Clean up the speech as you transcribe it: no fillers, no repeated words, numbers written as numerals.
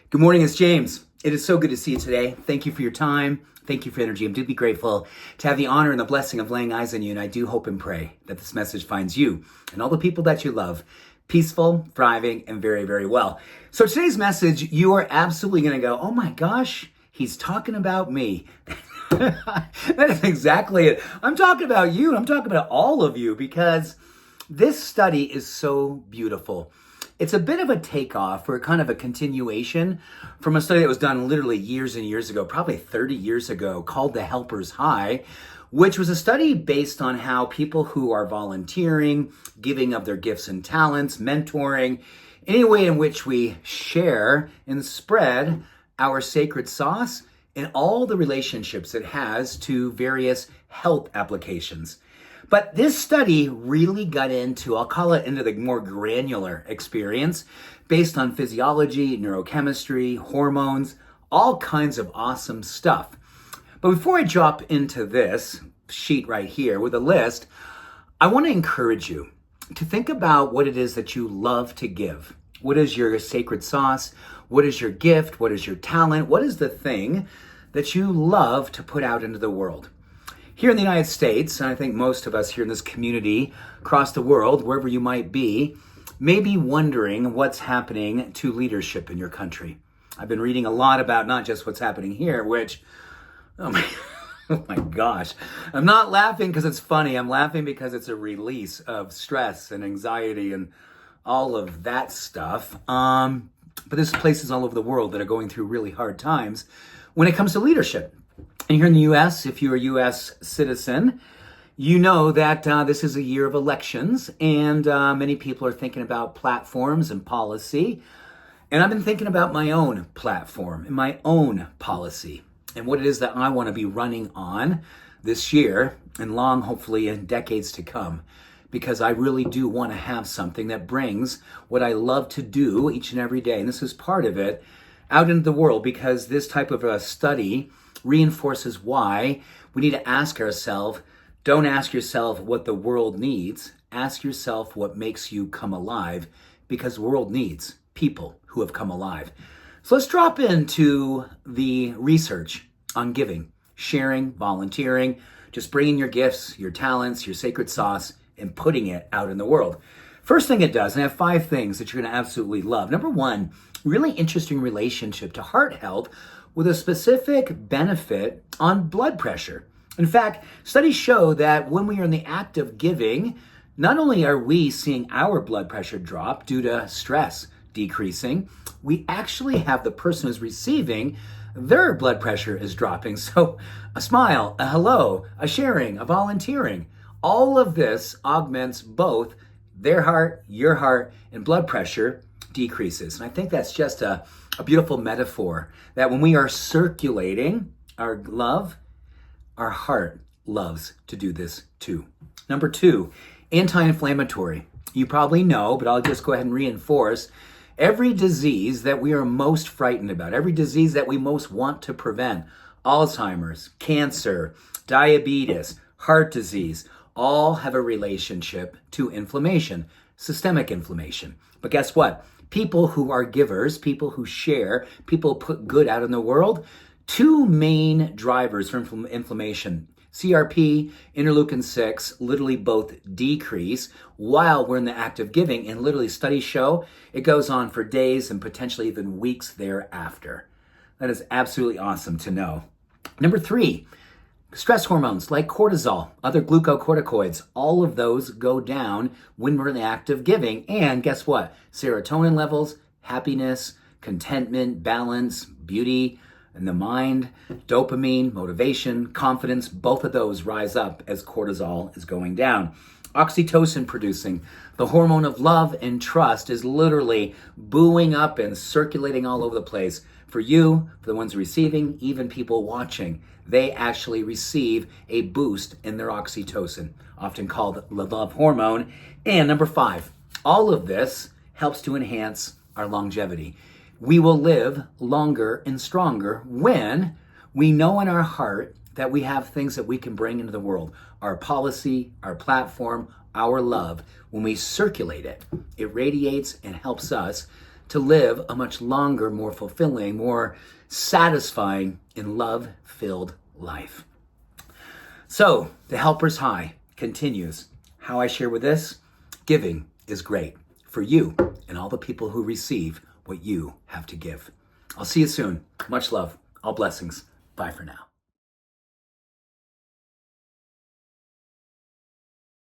Good morning, it's James. It is so good to see you today. Thank you for your time. Thank you for your energy. I'm deeply grateful to have the honor and the blessing of laying eyes on you. And I do hope and pray that this message finds you and all the people that you love peaceful, thriving, and very, very well. So today's message, you are absolutely going to go, oh my gosh, he's talking about me. That is exactly it. I'm talking about you. I'm talking about all of you because this study is so beautiful. It's a bit of a takeoff or kind of a continuation from a study that was done literally years and years ago, probably 30 years ago, called The Helper's High, which was a study based on how people who are volunteering, giving of their gifts and talents, mentoring, any way in which we share and spread our sacred sauce and all the relationships it has to various health applications. But this study really got into, I'll call it into the more granular experience based on physiology, neurochemistry, hormones, all kinds of awesome stuff. But before I drop into this sheet right here with a list, I want to encourage you to think about what it is that you love to give. What is your sacred sauce? What is your gift? What is your talent? What is the thing that you love to put out into the world? Here in the United States, and I think most of us here in this community, across the world, wherever you might be, may be wondering what's happening to leadership in your country. I've been reading a lot about not just what's happening here, which, oh my gosh. I'm not laughing because it's funny. I'm laughing because it's a release of stress and anxiety and all of that stuff. But there's places all over the world that are going through really hard times when it comes to leadership. And here in the U.S., if you're a U.S. citizen, you know that this is a year of elections, and many people are thinking about platforms and policy. And I've been thinking about my own platform and my own policy and what it is that I want to be running on this year and long, hopefully, in decades to come. Because I really do want to have something that brings what I love to do each and every day. And this is part of it out into the world, because this type of a study reinforces why we need to ask ourselves, don't ask yourself what the world needs, ask yourself what makes you come alive, because the world needs people who have come alive. So let's drop into the research on giving, sharing, volunteering, just bringing your gifts, your talents, your sacred sauce, and putting it out in the world. First thing it does, and I have 5 things that you're going to absolutely love. Number 1, really interesting relationship to heart health with a specific benefit on blood pressure. In fact, studies show that when we are in the act of giving, not only are we seeing our blood pressure drop due to stress decreasing, we actually have the person who's receiving, their blood pressure is dropping. So a smile, a hello, a sharing, a volunteering, all of this augments both their heart, your heart, and blood pressure decreases. And I think that's just a beautiful metaphor that when we are circulating our love, our heart loves to do this too. Number 2, anti-inflammatory. You probably know, but I'll just go ahead and reinforce every disease that we are most frightened about, every disease that we most want to prevent, Alzheimer's, cancer, diabetes, heart disease, all have a relationship to inflammation, systemic inflammation. But guess what? People who are givers, people who share, people who put good out in the world, 2 main drivers for inflammation, CRP, interleukin-6, literally both decrease while we're in the act of giving. And literally studies show it goes on for days and potentially even weeks thereafter. That is absolutely awesome to know. Number 3, stress hormones like cortisol, other glucocorticoids, all of those go down when we're in the act of giving. And guess what? Serotonin levels, happiness, contentment, balance, beauty in the mind, dopamine, motivation, confidence, both of those rise up as cortisol is going down. Oxytocin producing, the hormone of love and trust, is literally buoying up and circulating all over the place. For you, for the ones receiving, even people watching, they actually receive a boost in their oxytocin, often called the love hormone. And number 5, all of this helps to enhance our longevity. We will live longer and stronger when we know in our heart that we have things that we can bring into the world. Our policy, our platform, our love. When we circulate it, it radiates and helps us to live a much longer, more fulfilling, more satisfying, and love-filled life. So, the Helper's High continues. How I share with this? Giving is great for you and all the people who receive what you have to give. I'll see you soon. Much love. All blessings. Bye for now.